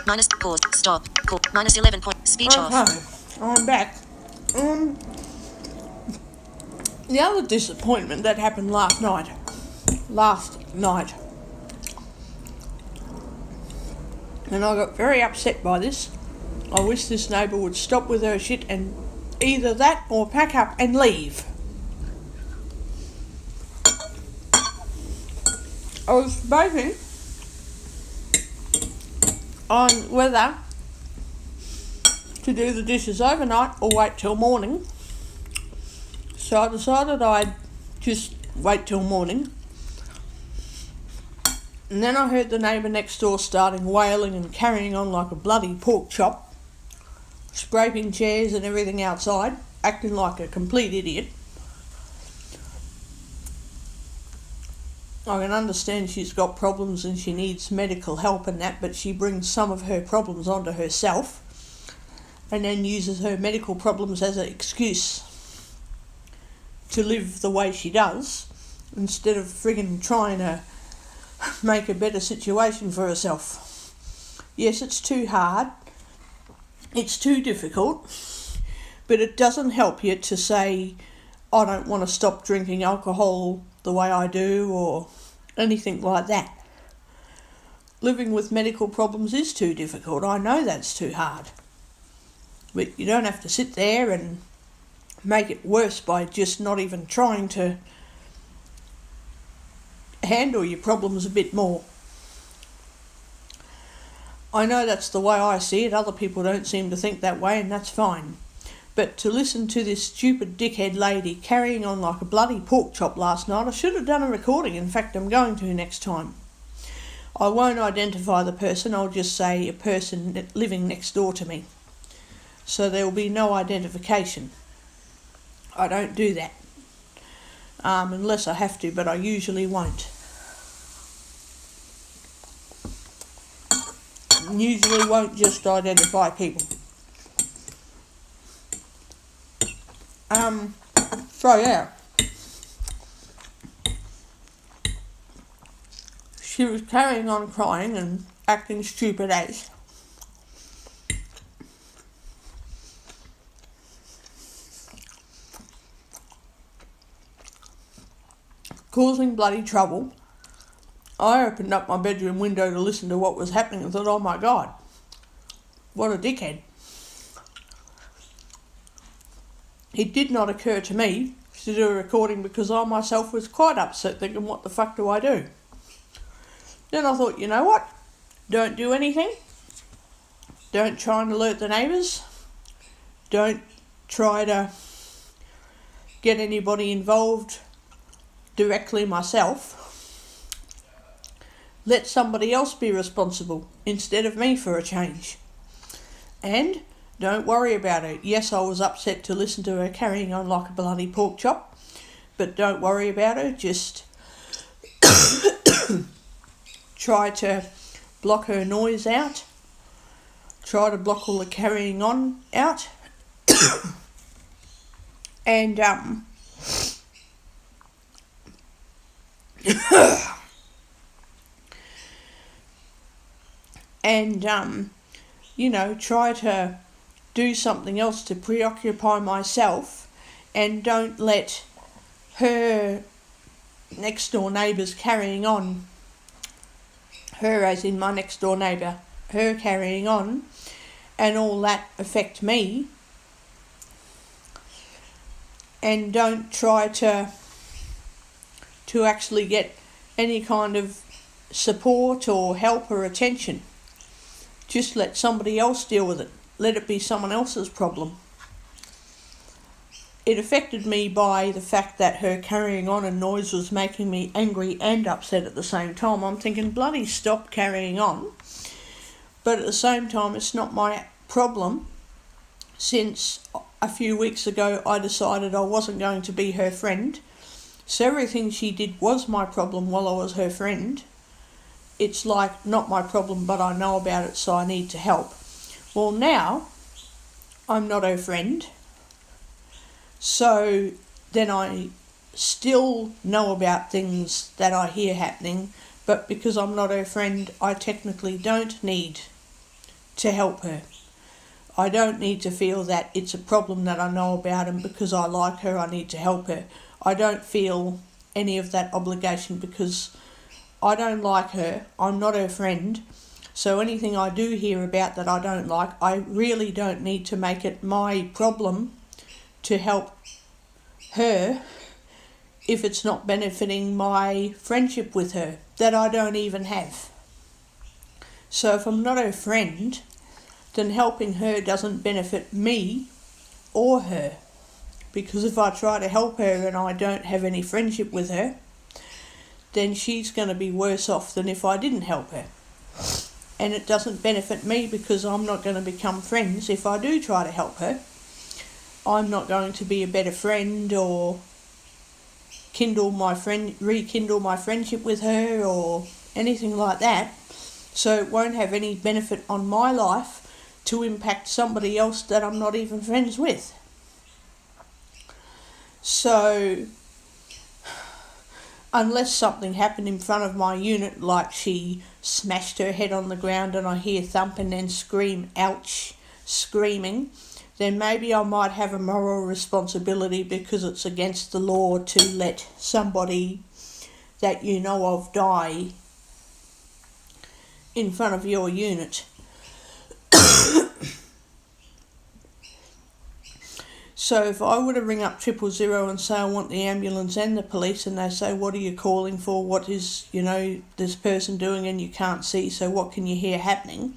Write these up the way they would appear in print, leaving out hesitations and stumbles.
Minus pause. Stop. Call. Minus 11 point. Speech off. Okay, I'm back. The other disappointment that happened last night, and I got very upset by this. I wish this neighbour would stop with her shit and either that or pack up and leave. I was debating on whether to do the dishes overnight or wait till morning. So I decided I'd just wait till morning. And then I heard the neighbour next door starting wailing and carrying on like a bloody pork chop, scraping chairs and everything outside, acting like a complete idiot. I can understand she's got problems and she needs medical help and that, but she brings some of her problems onto herself and then uses her medical problems as an excuse to live the way she does, instead of friggin' trying to make a better situation for herself. Yes, it's too hard, it's too difficult, but it doesn't help you to say, I don't want to stop drinking alcohol the way I do, or anything like that. Living with medical problems is too difficult. I know that's too hard. But you don't have to sit there and make it worse by just not even trying to handle your problems a bit more. I know that's the way I see it. Other people don't seem to think that way, and that's fine. But to listen to this stupid dickhead lady carrying on like a bloody pork chop last night, I should have done a recording. In fact, I'm going to next time. I won't identify the person. I'll just say a person living next door to me. So there will be no identification. I don't do that. Unless I have to, but I usually won't. Usually won't just identify people. So yeah. She was carrying on crying and acting stupid as. Causing bloody trouble. I opened up my bedroom window to listen to what was happening and thought, oh my God, what a dickhead. It did not occur to me to do a recording because I myself was quite upset, thinking, what the fuck do I do? Then I thought, you know what? Don't do anything. Don't try and alert the neighbours. Don't try to get anybody involved directly myself. Let somebody else be responsible instead of me for a change. And don't worry about it. Yes, I was upset to listen to her carrying on like a bloody pork chop, but don't worry about her. Just try to block her noise out. Try to block all the carrying on out. And try to do something else to preoccupy myself, and don't let her next door neighbours carrying on, her as in my next door neighbour, her carrying on and all that affect me. And don't try to actually get any kind of support or help or attention. Just let somebody else deal with it. Let it be someone else's problem. It affected me by the fact that her carrying on and noise was making me angry and upset at the same time. I'm thinking, bloody stop carrying on. But at the same time, it's not my problem, since a few weeks ago I decided I wasn't going to be her friend. So everything she did was my problem while I was her friend. It's like not my problem, but I know about it, so I need to help. Well, now I'm not her friend, so then I still know about things that I hear happening, but because I'm not her friend, I technically don't need to help her. I don't need to feel that it's a problem that I know about, and because I like her I need to help her. I don't feel any of that obligation because I don't like her. I'm not her friend. So anything I do hear about that I don't like, I really don't need to make it my problem to help her if it's not benefiting my friendship with her that I don't even have. So if I'm not her friend, then helping her doesn't benefit me or her. Because if I try to help her and I don't have any friendship with her, then she's going to be worse off than if I didn't help her. And it doesn't benefit me because I'm not going to become friends if I do try to help her. I'm not going to be a better friend or rekindle my friendship with her or anything like that. So it won't have any benefit on my life to impact somebody else that I'm not even friends with. So unless something happened in front of my unit, like she smashed her head on the ground and I hear thump and then scream, ouch, screaming, then maybe I might have a moral responsibility because it's against the law to let somebody that you know of die in front of your unit. So if I were to ring up 000 and say I want the ambulance and the police, and they say, what are you calling for? What is, this person doing and you can't see, so what can you hear happening?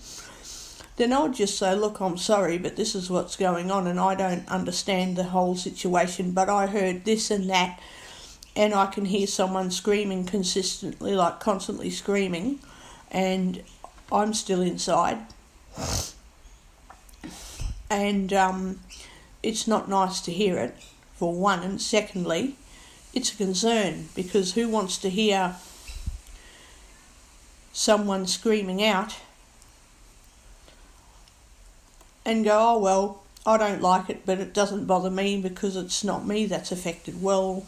Then I would just say, look, I'm sorry, but this is what's going on and I don't understand the whole situation, but I heard this and that and I can hear someone screaming consistently, like constantly screaming, and I'm still inside. And it's not nice to hear it, for one, and secondly, it's a concern because who wants to hear someone screaming out and go, oh well, I don't like it, but it doesn't bother me because it's not me that's affected. Well,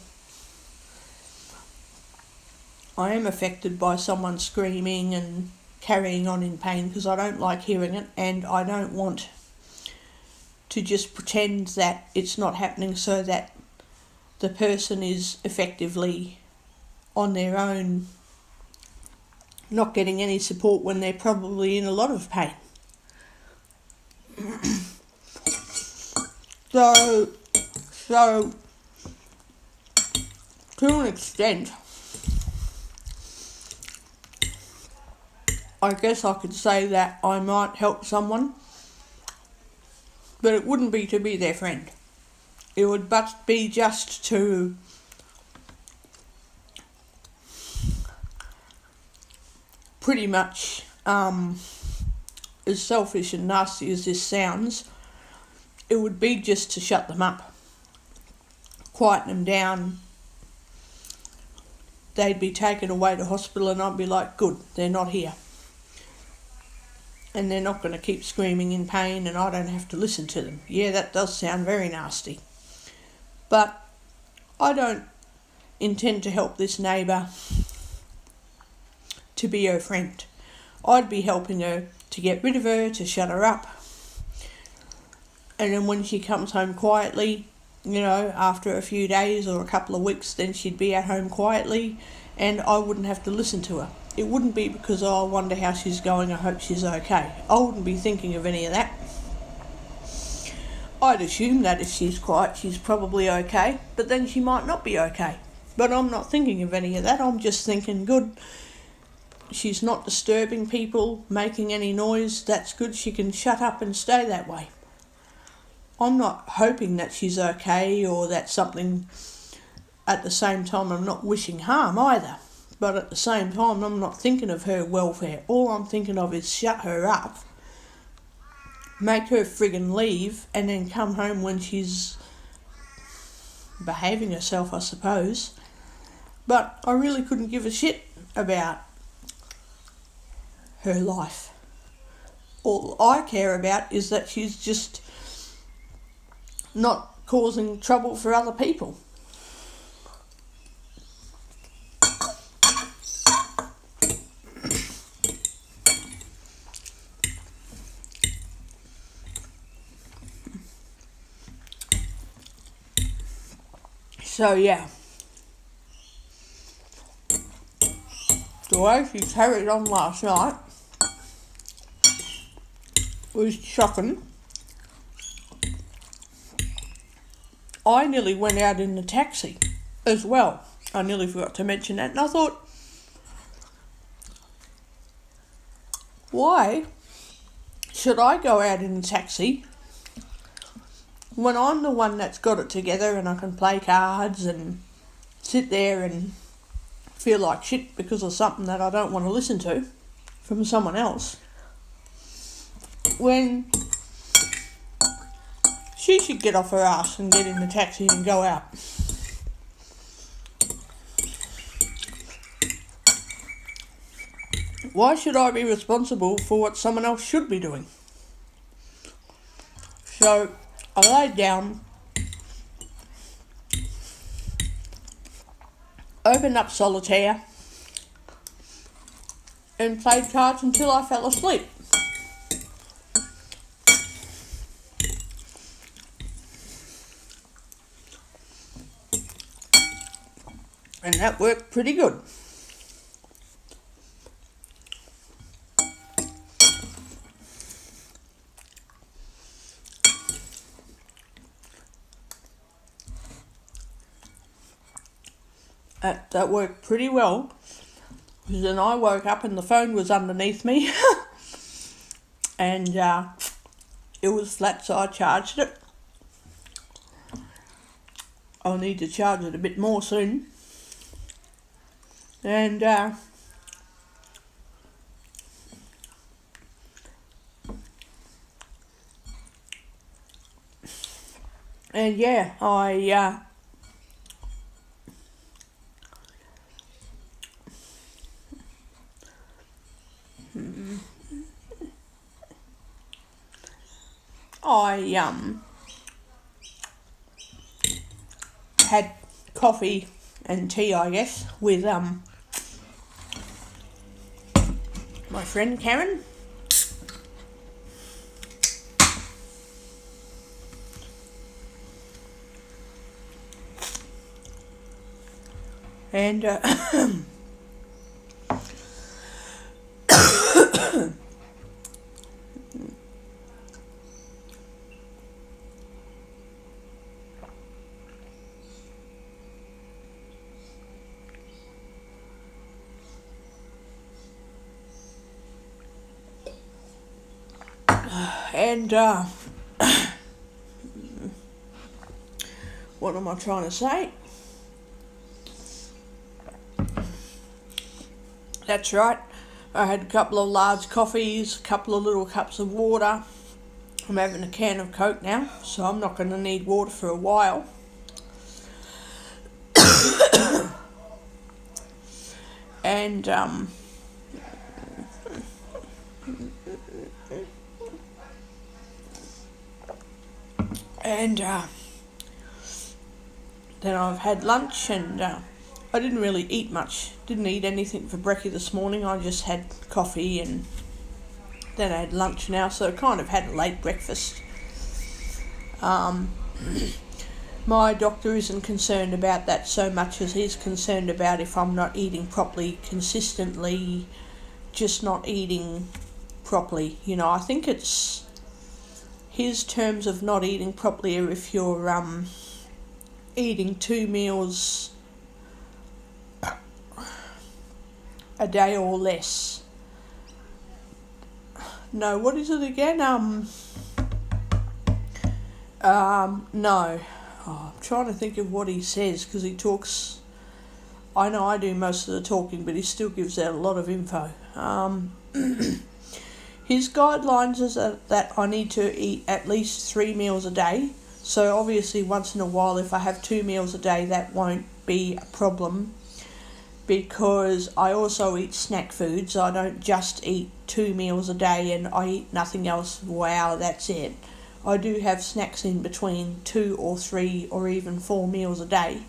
I am affected by someone screaming and carrying on in pain because I don't like hearing it, and I don't want to just pretend that it's not happening so that the person is effectively on their own, not getting any support when they're probably in a lot of pain. So to an extent, I guess I could say that I might help someone, but it wouldn't be to be their friend. It would but be just to pretty much, as selfish and nasty as this sounds, it would be just to shut them up, quieten them down. They'd be taken away to hospital and I'd be like, good, they're not here. And they're not going to keep screaming in pain and I don't have to listen to them. Yeah, that does sound very nasty. But I don't intend to help this neighbour to be her friend. I'd be helping her to get rid of her, to shut her up. And then when she comes home quietly, after a few days or a couple of weeks, then she'd be at home quietly and I wouldn't have to listen to her. It wouldn't be because, I wonder how she's going, I hope she's okay. I wouldn't be thinking of any of that. I'd assume that if she's quiet, she's probably okay, but then she might not be okay. But I'm not thinking of any of that. I'm just thinking, good, she's not disturbing people, making any noise, that's good, she can shut up and stay that way. I'm not hoping that she's okay or that something, at the same time I'm not wishing harm either. But at the same time, I'm not thinking of her welfare. All I'm thinking of is shut her up, make her friggin' leave, and then come home when she's behaving herself, I suppose. But I really couldn't give a shit about her life. All I care about is that she's just not causing trouble for other people. So yeah, the way she carried on last night was shocking. I nearly went out in the taxi as well. I nearly forgot to mention that, and I thought, why should I go out in a taxi when I'm the one that's got it together and I can play cards and sit there and feel like shit because of something that I don't want to listen to from someone else, when she should get off her ass and get in the taxi and go out. Why should I be responsible for what someone else should be doing? So I laid down, opened up solitaire, and played cards until I fell asleep. And that worked pretty good. That worked pretty well. Because then I woke up and the phone was underneath me. And it was flat, so I charged it. I'll need to charge it a bit more soon. And yeah, I had coffee and tea, I guess, with my friend Karen. And what am I trying to say? That's right. I had a couple of large coffees, a couple of little cups of water. I'm having a can of Coke now, so I'm not going to need water for a while. And then I've had lunch, and I didn't really eat much. Didn't eat anything for brekkie this morning. I just had coffee, and then I had lunch now, so I kind of had a late breakfast. My doctor isn't concerned about that so much as he's concerned about if I'm not eating properly consistently, just not eating properly. You know, I think it's his terms of not eating properly are if you're eating 2 meals a day or less. No, what is it again? No. Oh, I'm trying to think of what he says, because he talks. I know I do most of the talking, but he still gives out a lot of info. His guidelines is that I need to eat at least 3 meals a day. So obviously once in a while, if I have 2 meals a day, that won't be a problem, because I also eat snack foods. I don't just eat 2 meals a day and I eat nothing else. Wow, that's it. I do have snacks in between 2 or 3 or even 4 meals a day.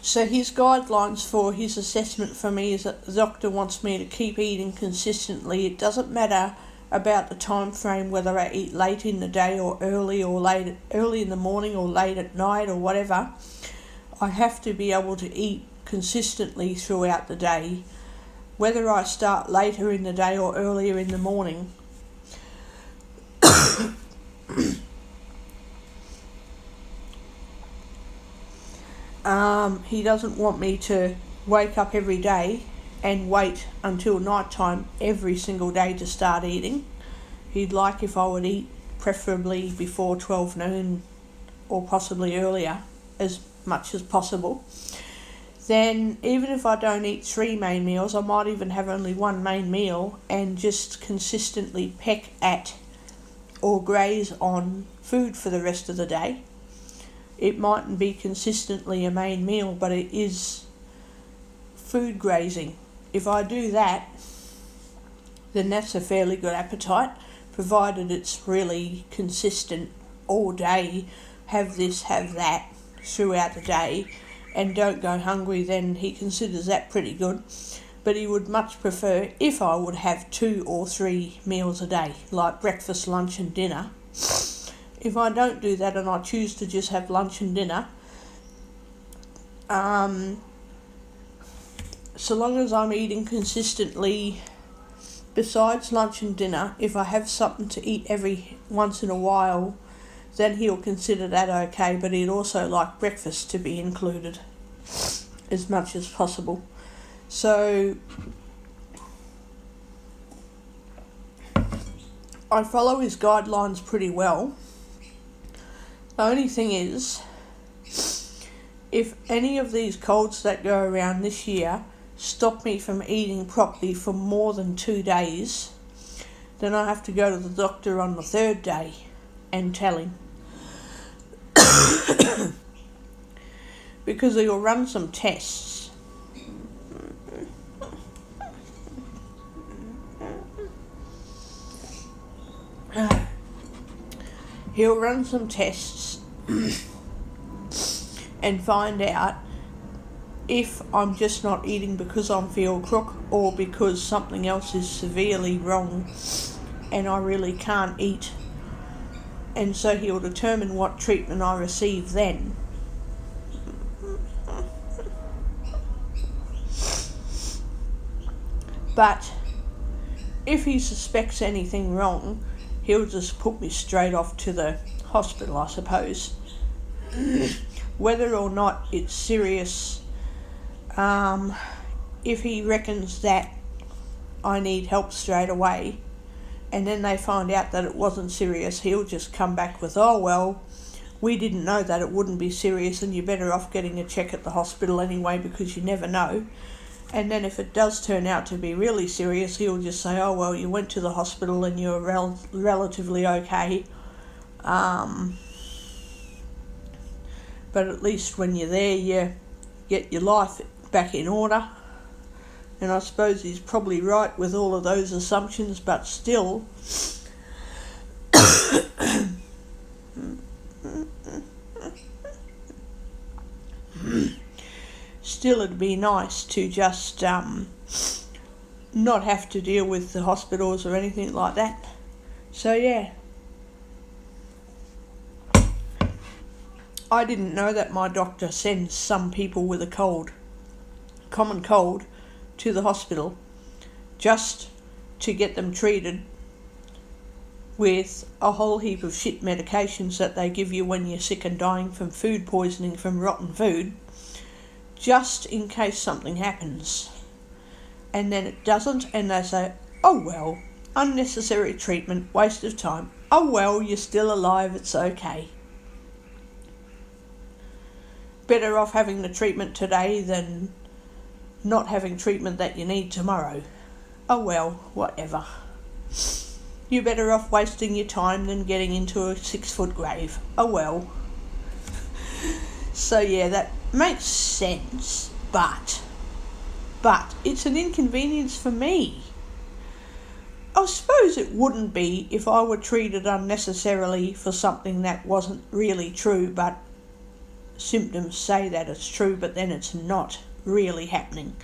So his guidelines for his assessment for me is that the doctor wants me to keep eating consistently. It doesn't matter about the time frame, whether I eat late in the day or early in the morning or late at night or whatever. I have to be able to eat consistently throughout the day, whether I start later in the day or earlier in the morning. He doesn't want me to wake up every day and wait until night time every single day to start eating. He'd like if I would eat preferably before 12 noon or possibly earlier, as much as possible. Then even if I don't eat 3 main meals, I might even have only 1 main meal and just consistently peck at or graze on food for the rest of the day. It mightn't be consistently a main meal, but it is food grazing. If I do that, then that's a fairly good appetite, provided it's really consistent all day. Have this, have that throughout the day, and don't go hungry, then he considers that pretty good. But he would much prefer if I would have 2 or 3 meals a day, like breakfast, lunch and dinner. If I don't do that and I choose to just have lunch and dinner, so long as I'm eating consistently besides lunch and dinner, if I have something to eat every once in a while, then he'll consider that okay, but he'd also like breakfast to be included as much as possible. So I follow his guidelines pretty well. The only thing is, if any of these colds that go around this year stop me from eating properly for more than 2 days, then I have to go to the doctor on the 3rd day and tell him. Because he'll run some tests. He'll run some tests and find out if I'm just not eating because I feel crook or because something else is severely wrong and I really can't eat. And so he'll determine what treatment I receive then. But if he suspects anything wrong, he'll just put me straight off to the hospital, I suppose. Whether or not it's serious, if he reckons that I need help straight away, and then they find out that it wasn't serious, he'll just come back with, oh well, we didn't know that it wouldn't be serious and you're better off getting a check at the hospital anyway because you never know. And then if it does turn out to be really serious, he'll just say, oh well, you went to the hospital and you're relatively okay. But at least when you're there, you get your life back in order. And I suppose he's probably right with all of those assumptions, but still, it'd be nice to just not have to deal with the hospitals or anything like that. So yeah, I didn't know that my doctor sends some people with a common cold, to the hospital just to get them treated with a whole heap of shit medications that they give you when you're sick and dying from food poisoning from rotten food, just in case something happens. And then it doesn't, and they say, oh well, unnecessary treatment, waste of time. Oh well, you're still alive, it's okay. Better off having the treatment today than not having treatment that you need tomorrow. Oh well, whatever. You're better off wasting your time than getting into a 6-foot grave. Oh well. So yeah, that makes sense, but it's an inconvenience for me. I suppose it wouldn't be if I were treated unnecessarily for something that wasn't really true, but symptoms say that it's true, but then it's not really happening.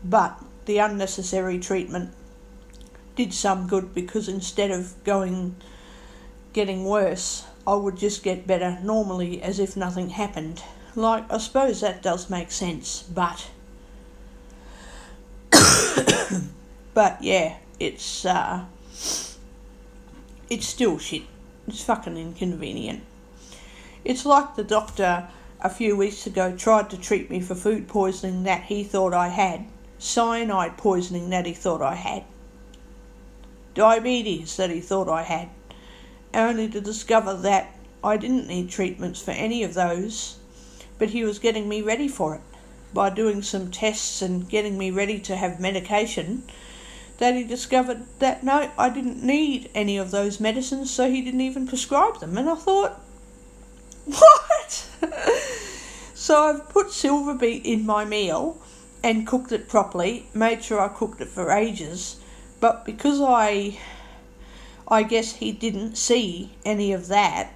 But the unnecessary treatment did some good, because instead of getting worse, I would just get better normally as if nothing happened. Like, I suppose that does make sense, but yeah, it's still shit. It's fucking inconvenient. It's like the doctor a few weeks ago tried to treat me for food poisoning that he thought I had, cyanide poisoning that he thought I had, diabetes that he thought I had, only to discover that I didn't need treatments for any of those, but he was getting me ready for it by doing some tests and getting me ready to have medication, that he discovered that no, I didn't need any of those medicines, so he didn't even prescribe them. And I thought, what? So I've put silver beet in my meal and cooked it properly, made sure I cooked it for ages, but because I guess he didn't see any of that,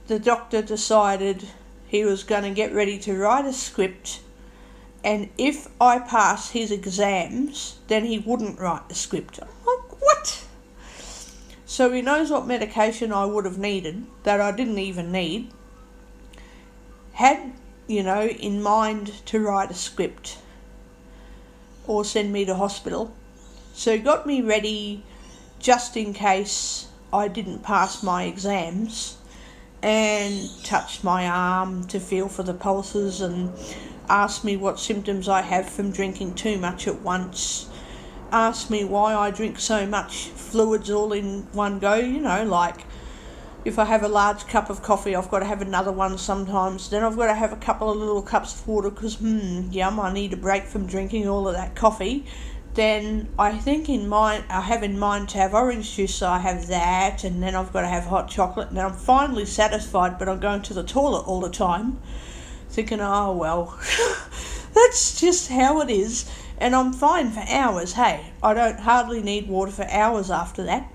the doctor decided he was going to get ready to write a script, and if I pass his exams, then he wouldn't write the script. I'm like, what? So he knows what medication I would have needed, that I didn't even need, had, in mind to write a script or send me to hospital. So he got me ready just in case I didn't pass my exams, and touched my arm to feel for the pulses and asked me what symptoms I have from drinking too much at once, asked me why I drink so much fluids all in one go, like if I have a large cup of coffee, I've got to have another one sometimes, then I've got to have a couple of little cups of water because, yum, I need a break from drinking all of that coffee. Then I have in mind to have orange juice, so I have that, and then I've got to have hot chocolate, and I'm finally satisfied, but I'm going to the toilet all the time, thinking, oh well, that's just how it is, and I'm fine for hours, hey, I don't hardly need water for hours after that.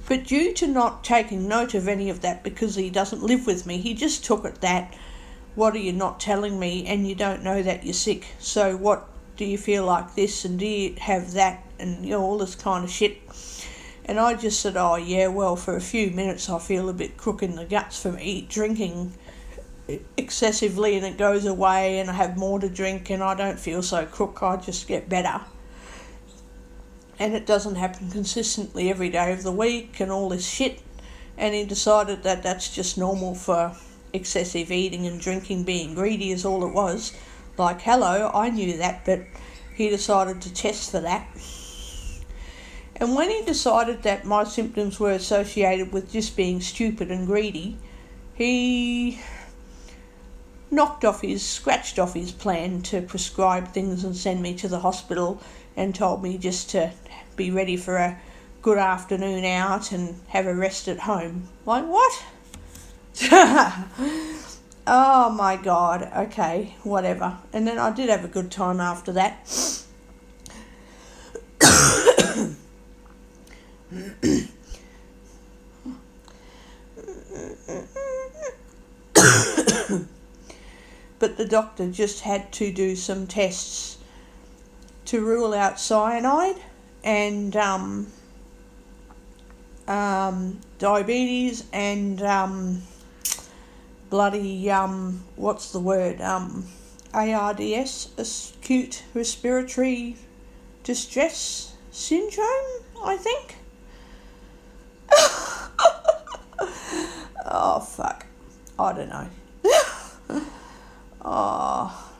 But due to not taking note of any of that, because he doesn't live with me, he just took it that, what are you not telling me, and you don't know that you're sick, so what do you feel like this, and do you have that, and all this kind of shit. And I just said, oh yeah, well, for a few minutes I feel a bit crook in the guts from drinking excessively, and it goes away and I have more to drink and I don't feel so crook, I just get better. And it doesn't happen consistently every day of the week and all this shit. And he decided that that's just normal for excessive eating and drinking, being greedy is all it was. Like, hello, I knew that, but he decided to test for that. And when he decided that my symptoms were associated with just being stupid and greedy, he scratched off his plan to prescribe things and send me to the hospital, and told me just to be ready for a good afternoon out and have a rest at home. Like, what? Oh my God, okay, whatever. And then I did have a good time after that. But the doctor just had to do some tests to rule out cyanide and diabetes and bloody what's the word, ARDS, acute respiratory distress syndrome, I think. Oh fuck, I don't know. Oh,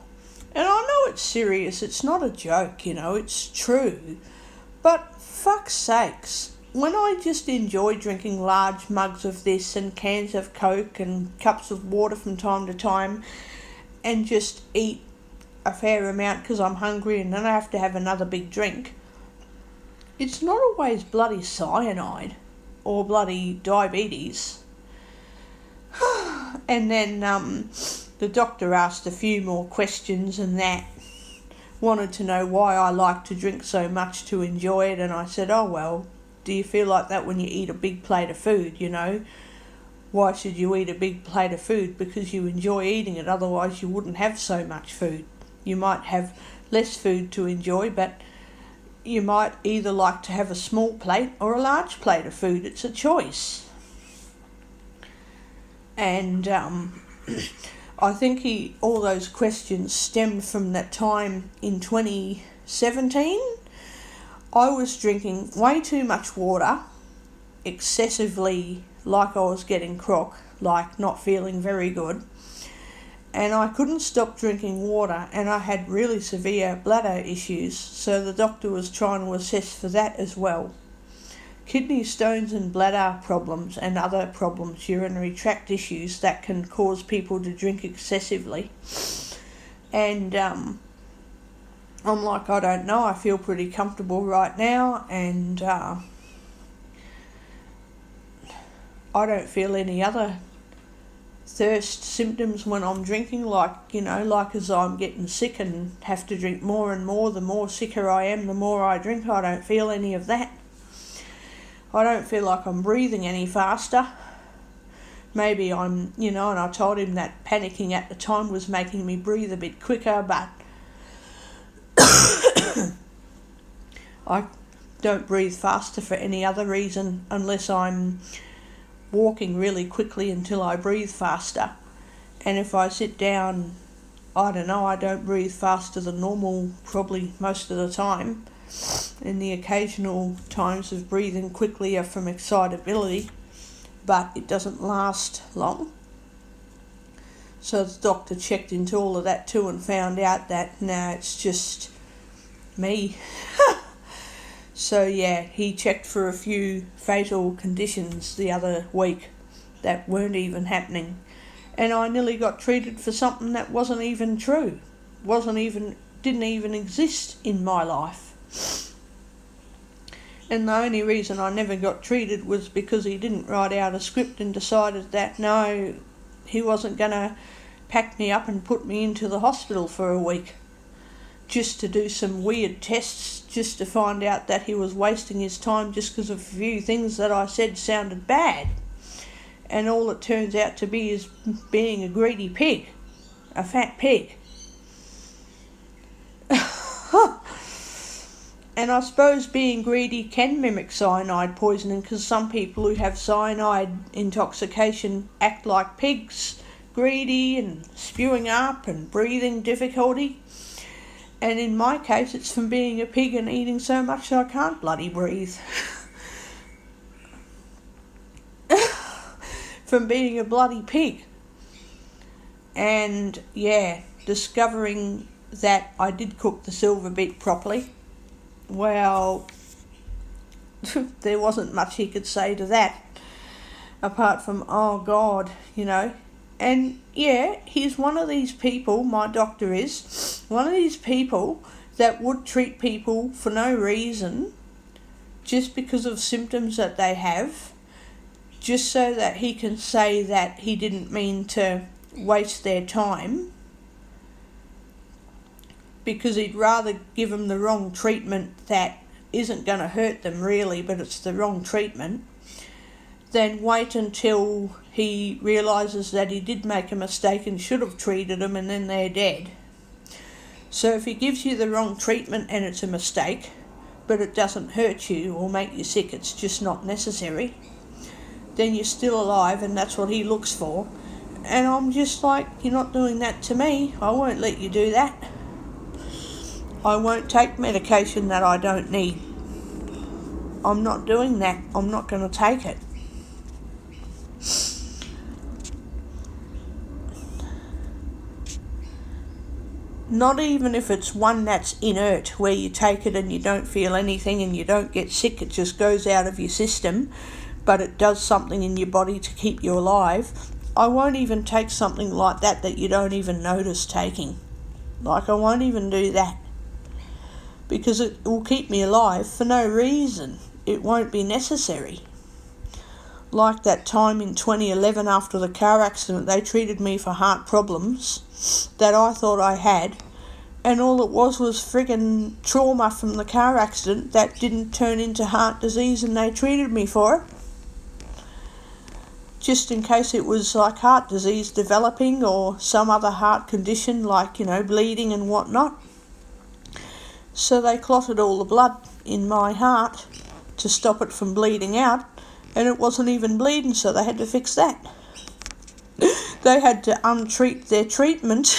and I know it's serious, it's not a joke, it's true, but fuck's sakes, when I just enjoy drinking large mugs of this and cans of Coke and cups of water from time to time, and just eat a fair amount because I'm hungry and then I have to have another big drink, it's not always bloody cyanide or bloody diabetes. And then the doctor asked a few more questions and that, wanted to know why I like to drink so much to enjoy it, and I said, oh well, do you feel like that when you eat a big plate of food, Why should you eat a big plate of food? Because you enjoy eating it, otherwise you wouldn't have so much food. You might have less food to enjoy, but you might either like to have a small plate or a large plate of food. It's a choice. And I think all those questions stemmed from that time in 2017. I was drinking way too much water, excessively, like I was getting crock, like not feeling very good. And I couldn't stop drinking water, and I had really severe bladder issues, so the doctor was trying to assess for that as well. Kidney stones and bladder problems and other problems, urinary tract issues that can cause people to drink excessively. And I'm like, I don't know, I feel pretty comfortable right now, and I don't feel any other thirst symptoms when I'm drinking, like as I'm getting sick and have to drink more and more. The more sicker I am, the more I drink. I don't feel any of that. I don't feel like I'm breathing any faster. Maybe I'm, and I told him that panicking at the time was making me breathe a bit quicker, but I don't breathe faster for any other reason unless I'm walking really quickly until I breathe faster. And if I sit down, I don't breathe faster than normal probably most of the time. And the occasional times of breathing quickly are from excitability, but it doesn't last long. So the doctor checked into all of that too and found out that, no, it's just me. So yeah, he checked for a few fatal conditions the other week that weren't even happening. And I nearly got treated for something that wasn't even true. Didn't even exist in my life. And the only reason I never got treated was because he didn't write out a script and decided that no, he wasn't going to pack me up and put me into the hospital for a week just to do some weird tests, just to find out that he was wasting his time just because of a few things that I said sounded bad. And all it turns out to be is being a greedy pig, a fat pig. And I suppose being greedy can mimic cyanide poisoning, because some people who have cyanide intoxication act like pigs, greedy and spewing up and breathing difficulty. And in my case, it's from being a pig and eating so much that I can't bloody breathe. From being a bloody pig. And yeah, discovering that I did cook the silver bit properly, well, there wasn't much he could say to that, apart from, oh God, And yeah, he's one of these people, my doctor is, one of these people that would treat people for no reason, just because of symptoms that they have, just so that he can say that he didn't mean to waste their time, because he'd rather give them the wrong treatment that isn't going to hurt them really, but it's the wrong treatment, than wait until he realises that he did make a mistake and should have treated them and then they're dead. So if he gives you the wrong treatment and it's a mistake, but it doesn't hurt you or make you sick, it's just not necessary, then you're still alive, and that's what he looks for. And I'm just like, you're not doing that to me. I won't let you do that. I won't take medication that I don't need. I'm not doing that. I'm not going to take it. Not even if it's one that's inert, where you take it and you don't feel anything and you don't get sick, it just goes out of your system, but it does something in your body to keep you alive. I won't even take something like that you don't even notice taking. I won't even do that, because it will keep me alive for no reason. It won't be necessary. Like that time in 2011 after the car accident, they treated me for heart problems that I thought I had, and all it was friggin' trauma from the car accident that didn't turn into heart disease, and they treated me for it, just in case it was like heart disease developing or some other heart condition like, bleeding and whatnot. So they clotted all the blood in my heart to stop it from bleeding out, and it wasn't even bleeding, so they had to fix that. They had to untreat their treatment.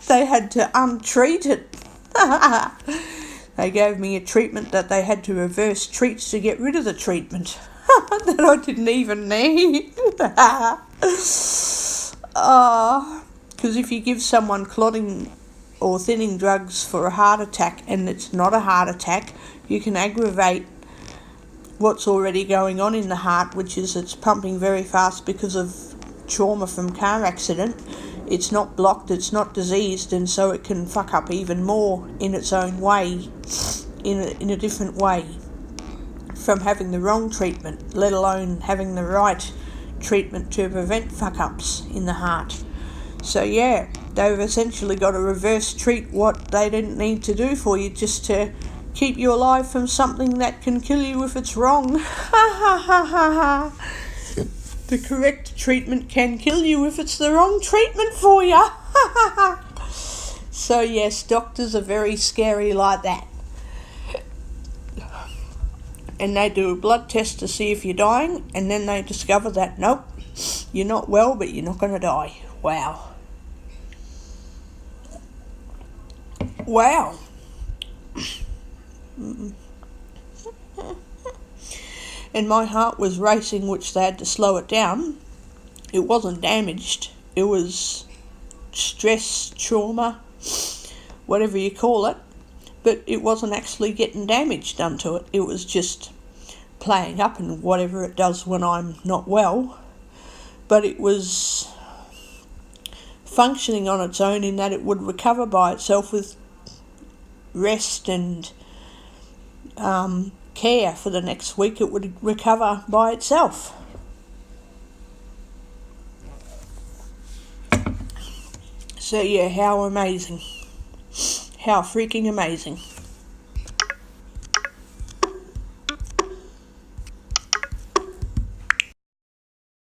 They had to untreat it. They gave me a treatment that they had to reverse treats to get rid of the treatment that I didn't even need. Because if you give someone clotting or thinning drugs for a heart attack and it's not a heart attack, you can aggravate what's already going on in the heart, which is it's pumping very fast because of trauma from car accident. It's not blocked, it's not diseased, and so it can fuck up even more in its own way, in a different way from having the wrong treatment, let alone having the right treatment to prevent fuck-ups in the heart. So yeah, they've essentially got to reverse treat what they didn't need to do for you just to keep you alive from something that can kill you if it's wrong. The correct treatment can kill you if it's the wrong treatment for you. So yes, doctors are very scary like that. And they do a blood test to see if you're dying, and then they discover that, nope, you're not well, but you're not going to die. Wow. Wow. And my heart was racing, which they had to slow it down. It wasn't damaged. It was stress, trauma, whatever you call it. But it wasn't actually getting damage done to it. It was just playing up and whatever it does when I'm not well. But it was functioning on its own in that it would recover by itself with rest and care for the next week. It would recover by itself. So yeah, how amazing. How freaking amazing.